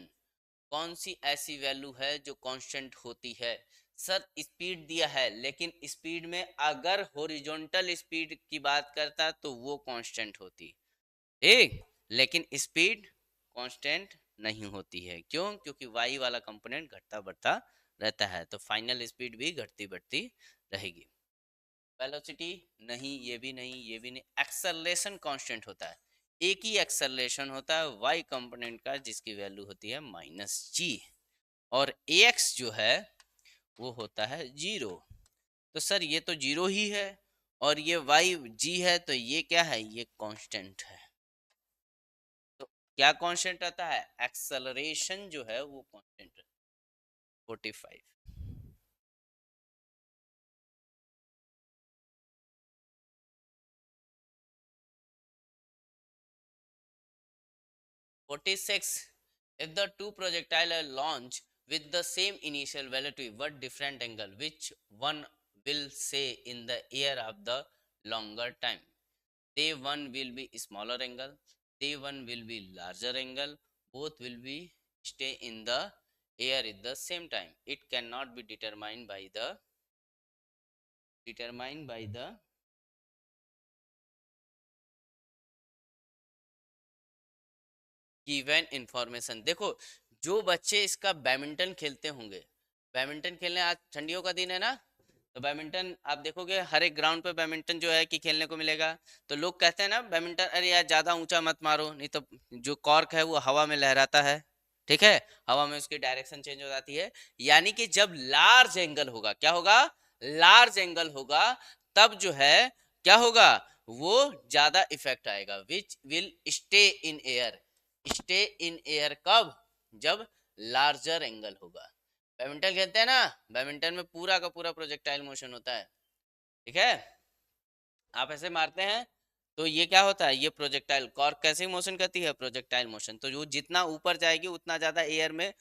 कौन सी ऐसी वैल्यू है जो कांस्टेंट होती है? सर स्पीड दिया है, लेकिन स्पीड में अगर हॉरिजॉन्टल स्पीड की बात करता तो वो कांस्टेंट होती, ठीक, लेकिन स्पीड कांस्टेंट नहीं होती है। क्यों? क्योंकि वाई वाला कंपोनेंट घटता बढ़ता रहता है, तो फाइनल स्पीड भी घटती बढ़ती रहेगी। वेलोसिटी नहीं, ये भी नहीं, ये भी नहीं। एक्सेलरेशन कांस्टेंट होता है, एक ही एक्सेलरेशन होता है वाई कंपोनेंट का, जिसकी वैल्यू होती है -g, और ax जो है वो होता है 0। तो सर ये तो 0 ही है, और ये वाई g है, तो ये क्या है? ये कांस्टेंट है। तो क्या कांस्टेंट रहता है? एक्सेलरेशन जो है वो कांस्टेंट है। 45। 46, if the two projectiles are launched with the same initial velocity but different angle, which one will say in the air of the longer time? They one will be smaller angle, they one will be larger angle, both will be stay in the air at the same time. It cannot be determined by the given information. देखो, जो बच्चे इसका badminton खेलते होंगे, badminton खेलने, आज ठंडियों का दिन है ना, तो बैडमिंटन आप देखोगे हर एक ग्राउंड पे बैडमिंटन जो है कि खेलने को मिलेगा। तो लोग कहते हैं ना बैडमिंटन, अरे यार ज्यादा ऊंचा मत मारो, नहीं तो जो कॉर्क है वो हवा में लहराता है, ठीक है, हवा में उसकी डायरेक्शन चेंज हो जाती है। यानी कि जब लार्ज एंगल होगा, क्या होगा? लार्ज एंगल होगा, तब जो है क्या होगा? वो ज्यादा इफेक्ट आएगा, which will stay in air. Stay in air कब? जब लार्जर एंगल होगा। बैडमिंटन खेलते हैं ना, बैडमिंटन में पूरा का पूरा प्रोजेक्टाइल मोशन होता है, ठीक है, आप ऐसे मारते हैं तो ये क्या होता है? ये प्रोजेक्टाइल कॉर्क कैसे मोशन करती है? Projectile motion. तो जो जितना ऊपर जाएगी उतना ज्यादा एयर में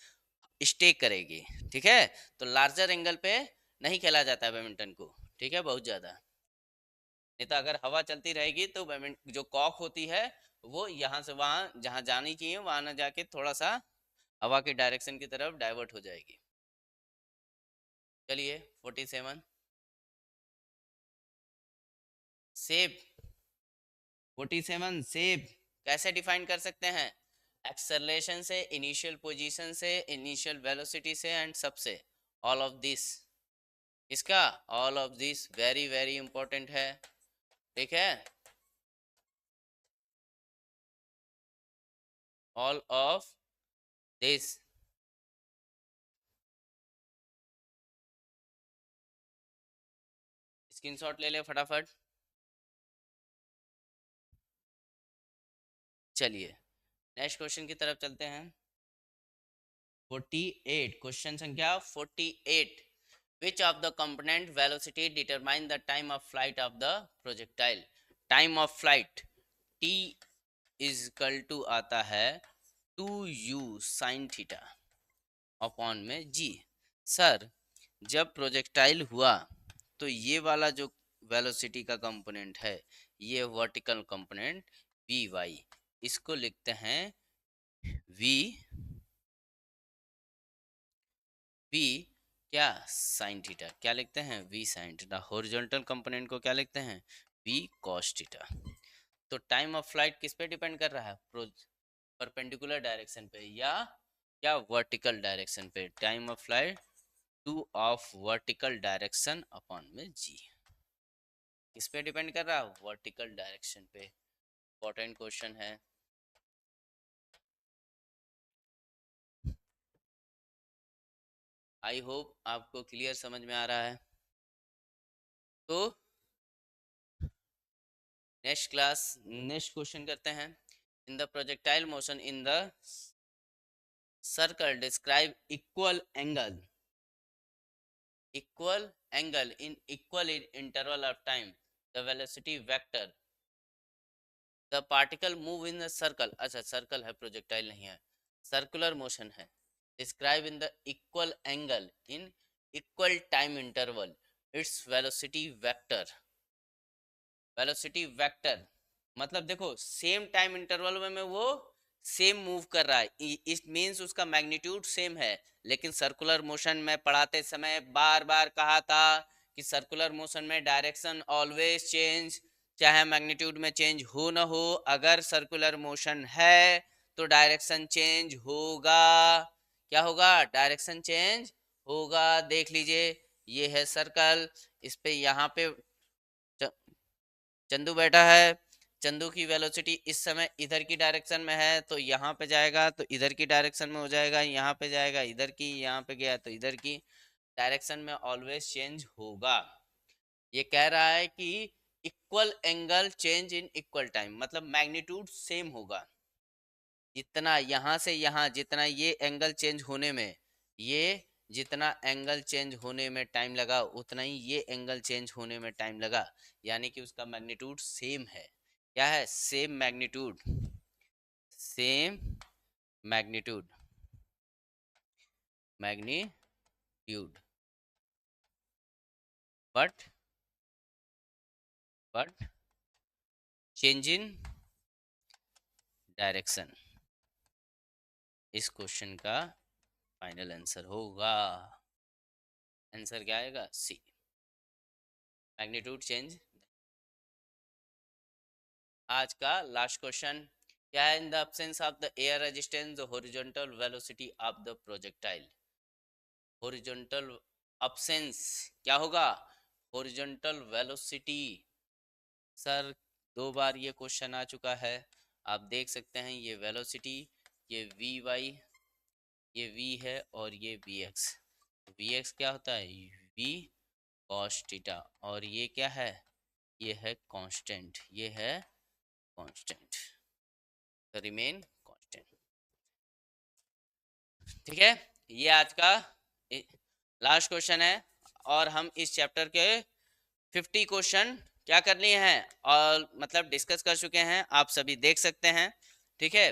स्टे करेगी, ठीक है। तो लार्जर एंगल पे नहीं खेला जाता है बैडमिंटन को, ठीक है, बहुत ज्यादा। नहीं तो अगर हवा चलती रहेगी तो बैडमिंटन जो कॉक होती है वो यहाँ से वहां जहां जानी चाहिए वहां ना जाके थोड़ा सा हवा के डायरेक्शन की तरफ डाइवर्ट हो जाएगी। चलिए 47, शेप। 47, शेप कैसे डिफाइन कर सकते हैं? एक्सेलरेशन से, इनिशियल पोजीशन से, इनिशियल वेलोसिटी से, एंड सबसे, ऑल ऑफ दिस। इसका all of this very very important है, ठीक है, ऑल ऑफ दिस। स्क्रीनशॉट ले ले फटाफट। चलिए नेक्स्ट क्वेश्चन की तरफ चलते हैं। 48, क्वेश्चन संख्या 48, Which of the component velocity determine the time of flight of the projectile? Time of flight t is equal to आता है 2u sin थीटा अपॉन में g। सर जब प्रोजेक्टाइल हुआ तो ये वाला जो वेलोसिटी का कंपोनेंट है ये वर्टिकल कंपोनेंट वी वाई, इसको लिखते हैं वी वी क्या साइन थीटा, क्या लिखते हैं v sine theta. Horizontal component को क्या लिखते हैं वी कॉस थीटा। तो टाइम ऑफ फ्लाइट किस पे डिपेंड कर रहा है परपेंडिकुलर डायरेक्शन पे या वर्टिकल डायरेक्शन पे। Time of flight 2 of vertical direction upon में जी। किस पे डिपेंड कर रहा है वर्टिकल डायरेक्शन पे। इंपॉर्टेंट क्वेश्चन है। आई होप आपको क्लियर समझ में आ रहा है। तो नेक्स्ट क्वेश्चन करते हैं। In the projectile motion in the circle describe equal angle in equal interval of time, the velocity vector, the particle move in the circle। अच्छा सर्कल है प्रोजेक्टाइल नहीं है, सर्कुलर मोशन है। Describe in the equal angle in equal time interval its velocity vector मतलब देखो same time interval में वो same move कर रहा है, इट मींस उसका मैग्नीट्यूड सेम है। लेकिन सर्कुलर मोशन में पढ़ाते समय बार बार कहा था कि सर्कुलर मोशन में डायरेक्शन ऑलवेज चेंज, चाहे मैग्नीट्यूड में चेंज हो ना हो, अगर सर्कुलर मोशन है तो डायरेक्शन चेंज होगा। क्या होगा डायरेक्शन चेंज होगा। देख लीजिए ये है सर्कल, इस पे यहाँ पे चंदू बैठा है, चंदू की वेलोसिटी इस समय इधर की डायरेक्शन में है तो यहाँ पे जाएगा तो इधर की डायरेक्शन में हो जाएगा, यहाँ पे जाएगा इधर की, यहाँ पे गया तो इधर की, डायरेक्शन में ऑलवेज चेंज होगा। ये कह रहा है कि equal angle change in equal time मतलब मैग्नीट्यूड सेम होगा। जितना यहाँ से यहाँ जितना ये एंगल चेंज होने में जितना एंगल चेंज होने में टाइम लगा उतना ही ये एंगल चेंज होने में टाइम लगा, यानी कि उसका मैग्नीट्यूड सेम है। क्या है same magnitude magnitude but change in direction इस क्वेश्चन का फाइनल आंसर होगा। आंसर क्या आएगा सी, मैग्नीट्यूड चेंज। आज का लास्ट क्वेश्चन क्या है। In the absence of the air resistance the horizontal velocity of the projectile. Horizontal absence क्या होगा हॉरिजॉन्टल वेलोसिटी। सर 2 बार ये क्वेश्चन आ चुका है, आप देख सकते हैं ये वेलोसिटी, ये वी वाई, ये वी है और ये वी एक्स। वी एक्स क्या होता है वी कॉस थीटा और ये क्या है ये है कांस्टेंट, ये है कांस्टेंट, रिमेन कांस्टेंट। ठीक है ये आज का लास्ट क्वेश्चन है और हम इस चैप्टर के 50 क्वेश्चन क्या कर लिए हैं और मतलब डिस्कस कर चुके हैं, आप सभी देख सकते हैं। ठीक है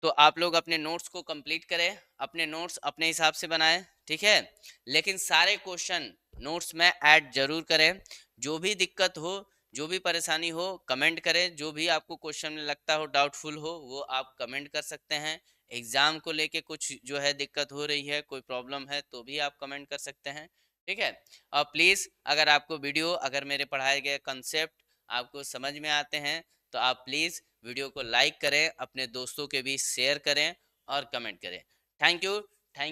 तो आप लोग अपने नोट्स को कंप्लीट करें, अपने नोट्स अपने हिसाब से बनाएं। ठीक है लेकिन सारे क्वेश्चन नोट्स में ऐड जरूर करें। जो भी दिक्कत हो जो भी परेशानी हो कमेंट करें, जो भी आपको क्वेश्चन में लगता हो डाउटफुल हो वो आप कमेंट कर सकते हैं। एग्जाम को लेके कुछ जो है दिक्कत हो रही है कोई प्रॉब्लम है तो भी आप कमेंट कर सकते हैं। ठीक है और प्लीज़ अगर आपको वीडियो अगर मेरे पढ़ाए गए कंसेप्ट आपको समझ में आते हैं तो आप प्लीज़ वीडियो को लाइक करें, अपने दोस्तों के बीच शेयर करें और कमेंट करें। थैंक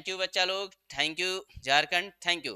यू बच्चा लोग, thank you Jharkhand, thank you.